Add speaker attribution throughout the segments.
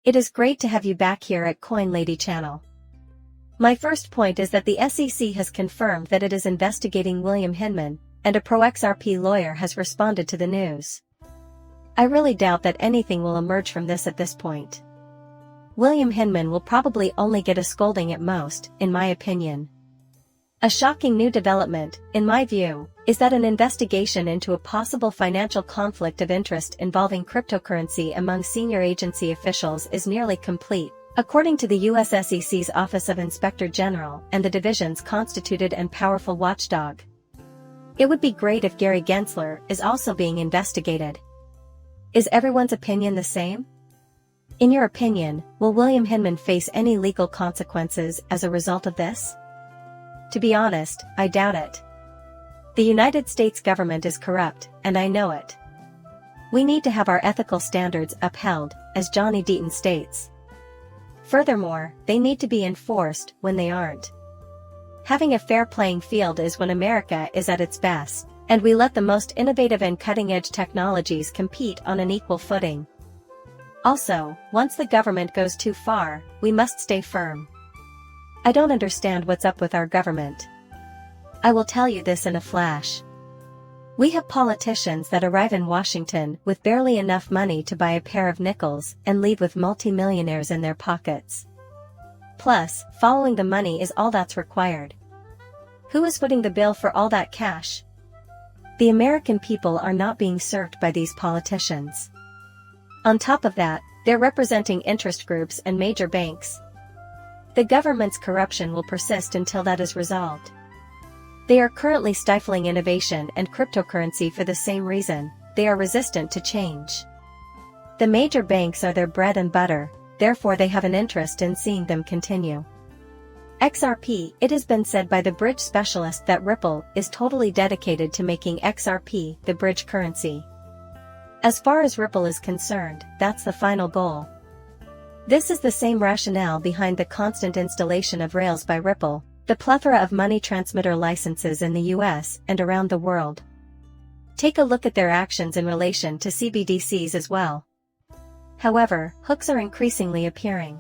Speaker 1: It is great to have you back here at Coin Lady channel. My first point is that the SEC has confirmed that it is investigating William Hinman, and a pro-XRP lawyer has responded to the news. I really doubt that anything will emerge from this at this point. William Hinman will probably only get a scolding at most, in my opinion. A shocking new development, in my view, is that an investigation into a possible financial conflict of interest involving cryptocurrency among senior agency officials is nearly complete, according to the US SEC's Office of Inspector General and the division's constituted and powerful watchdog. It would be great if Gary Gensler is also being investigated. Is everyone's opinion the same? In your opinion, will William Hinman face any legal consequences as a result of this? To be honest, I doubt it. The United States government is corrupt, and I know it. We need to have our ethical standards upheld, as Johnny Deaton states. Furthermore, they need to be enforced when they aren't. Having a fair playing field is when America is at its best, and we let the most innovative and cutting-edge technologies compete on an equal footing. Also, once the government goes too far, we must stay firm. I don't understand what's up with our government. I will tell you this in a flash. We have politicians that arrive in Washington with barely enough money to buy a pair of nickels and leave with multimillionaires in their pockets. Plus, following the money is all that's required. Who is footing the bill for all that cash? The American people are not being served by these politicians. On top of that, they're representing interest groups and major banks. The government's corruption will persist until that is resolved. They are currently stifling innovation and cryptocurrency for the same reason: they are resistant to change. The major banks are their bread and butter, therefore they have an interest in seeing them continue. XRP, it has been said by the bridge specialist that Ripple is totally dedicated to making XRP the bridge currency. As far as Ripple is concerned, that's the final goal. This is the same rationale behind the constant installation of Rails by Ripple, the plethora of money transmitter licenses in the US and around the world. Take a look at their actions in relation to CBDCs as well. However, hooks are increasingly appearing.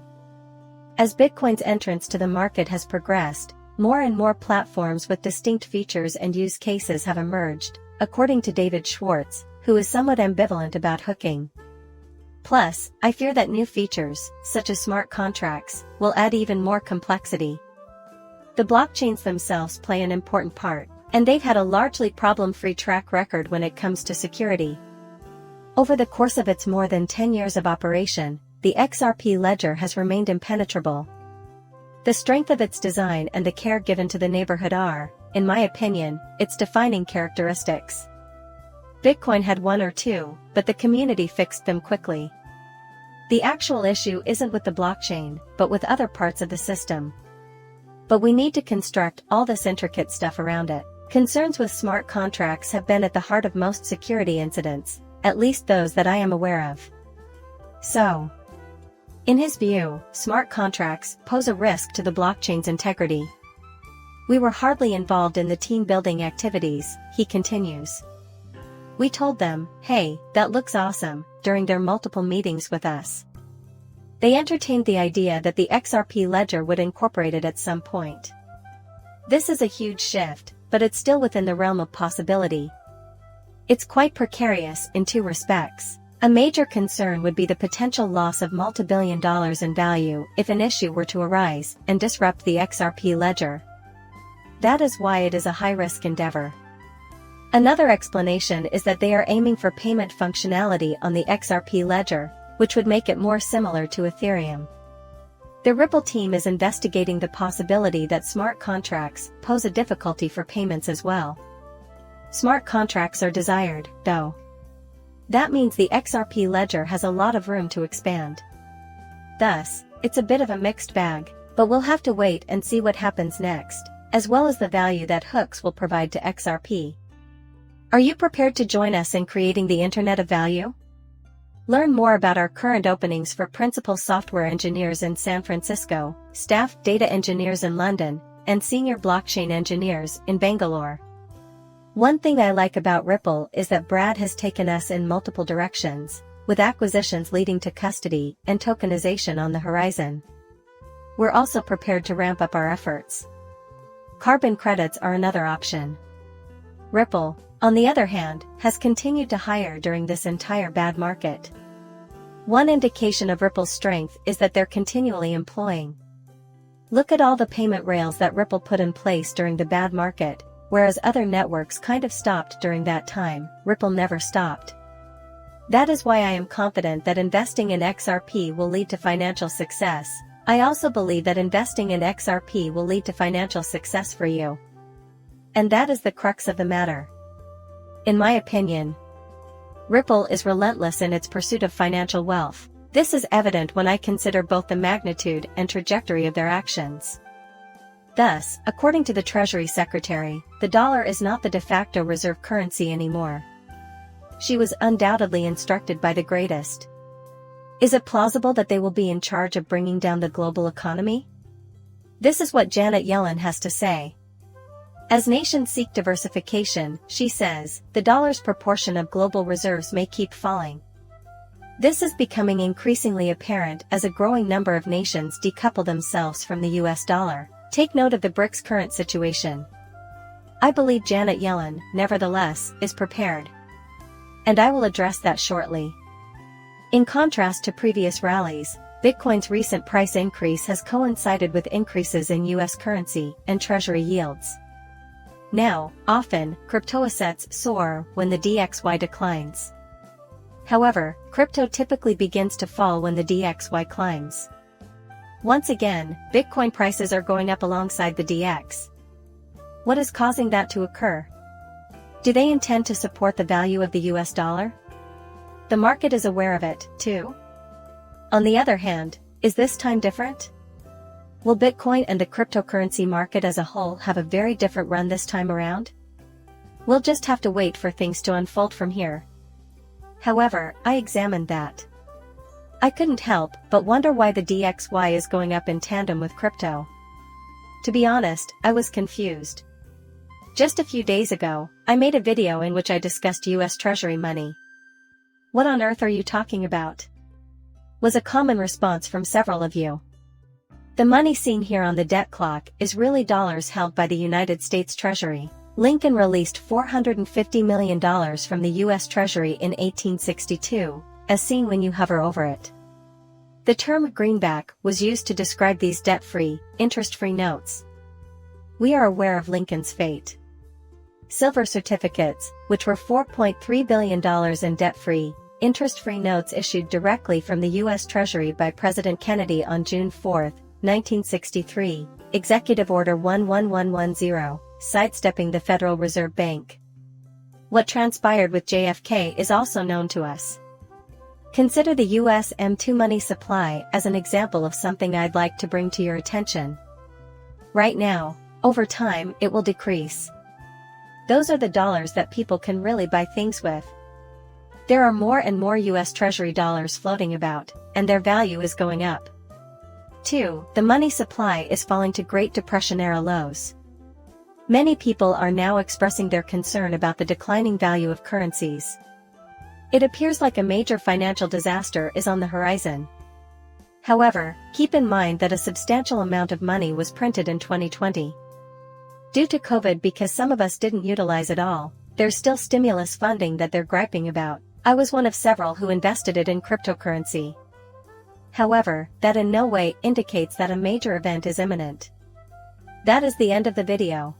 Speaker 1: As Bitcoin's entrance to the market has progressed, more and more platforms with distinct features and use cases have emerged, according to David Schwartz, who is somewhat ambivalent about hooking. Plus, I fear that new features, such as smart contracts, will add even more complexity. The blockchains themselves play an important part, and they've had a largely problem-free track record when it comes to security. Over the course of its more than 10 years of operation, the XRP ledger has remained impenetrable. The strength of its design and the care given to the neighborhood are, in my opinion, its defining characteristics. Bitcoin had one or two, but the community fixed them quickly. The actual issue isn't with the blockchain, but with other parts of the system. But we need to construct all this intricate stuff around it. Concerns with smart contracts have been at the heart of most security incidents, at least those that I am aware of. So, in his view, smart contracts pose a risk to the blockchain's integrity. We were hardly involved in the team-building activities, he continues. We told them, hey, that looks awesome, during their multiple meetings with us. They entertained the idea that the XRP ledger would incorporate it at some point. This is a huge shift, but it's still within the realm of possibility. It's quite precarious in two respects. A major concern would be the potential loss of multi-billion dollars in value if an issue were to arise and disrupt the XRP ledger. That is why it is a high-risk endeavor. Another explanation is that they are aiming for payment functionality on the XRP ledger, which would make it more similar to Ethereum. The Ripple team is investigating the possibility that smart contracts pose a difficulty for payments as well. Smart contracts are desired, though. That means the XRP ledger has a lot of room to expand. Thus, it's a bit of a mixed bag, but we'll have to wait and see what happens next, as well as the value that hooks will provide to XRP. Are you prepared to join us in creating the Internet of Value? Learn more about our current openings for principal software engineers in San Francisco, staff data engineers in London, and senior blockchain engineers in Bangalore. One thing I like about Ripple is that Brad has taken us in multiple directions, with acquisitions leading to custody and tokenization on the horizon. We're also prepared to ramp up our efforts. Carbon credits are another option. Ripple, on the other hand, has continued to hire during this entire bad market. One indication of Ripple's strength is that they're continually employing. Look at all the payment rails that Ripple put in place during the bad market, whereas other networks kind of stopped during that time. Ripple never stopped. That is why I am confident that investing in XRP will lead to financial success. I also believe that investing in XRP will lead to financial success for you. And that is the crux of the matter. In my opinion, Ripple is relentless in its pursuit of financial wealth. This is evident when I consider both the magnitude and trajectory of their actions. Thus, according to the Treasury Secretary, the dollar is not the de facto reserve currency anymore. She was undoubtedly instructed by the greatest. Is it plausible that they will be in charge of bringing down the global economy? This is what Janet Yellen has to say. As nations seek diversification, she says, the dollar's proportion of global reserves may keep falling. This is becoming increasingly apparent as a growing number of nations decouple themselves from the US dollar. Take note of the BRICS' current situation. I believe Janet Yellen, nevertheless, is prepared. And I will address that shortly. In contrast to previous rallies, Bitcoin's recent price increase has coincided with increases in US currency and Treasury yields. Now, often, crypto assets soar when the DXY declines. However, crypto typically begins to fall when the DXY climbs. Once again, Bitcoin prices are going up alongside the DX. What is causing that to occur? Do they intend to support the value of the US dollar? The market is aware of it, too. On the other hand, is this time different? Will Bitcoin and the cryptocurrency market as a whole have a very different run this time around? We'll just have to wait for things to unfold from here. However, I examined that. I couldn't help but wonder why the DXY is going up in tandem with crypto. To be honest, I was confused. Just a few days ago, I made a video in which I discussed US Treasury money. What on earth are you talking about? Was a common response from several of you. The money seen here on the debt clock is really dollars held by the United States Treasury. Lincoln released $450 million from the US Treasury in 1862, as seen when you hover over it. The term greenback was used to describe these debt-free, interest-free notes. We are aware of Lincoln's fate. Silver certificates, which were $4.3 billion in debt-free, interest-free notes issued directly from the U.S. Treasury by President Kennedy on June 4, 1963, Executive Order 11110, sidestepping the Federal Reserve Bank. What transpired with JFK is also known to us. Consider the U.S. M2 money supply as an example of something I'd like to bring to your attention. Right now, over time, it will decrease. Those are the dollars that people can really buy things with. There are more and more U.S. Treasury dollars floating about, and their value is going up. 2. The money supply is falling to Great Depression-era lows. Many people are now expressing their concern about the declining value of currencies. It appears like a major financial disaster is on the horizon. However, keep in mind that a substantial amount of money was printed in 2020. Due to COVID, because some of us didn't utilize it all, there's still stimulus funding that they're griping about. I was one of several who invested it in cryptocurrency. However, that in no way indicates that a major event is imminent. That is the end of the video.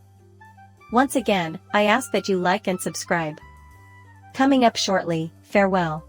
Speaker 1: Once again, I ask that you like and subscribe. Coming up shortly, farewell.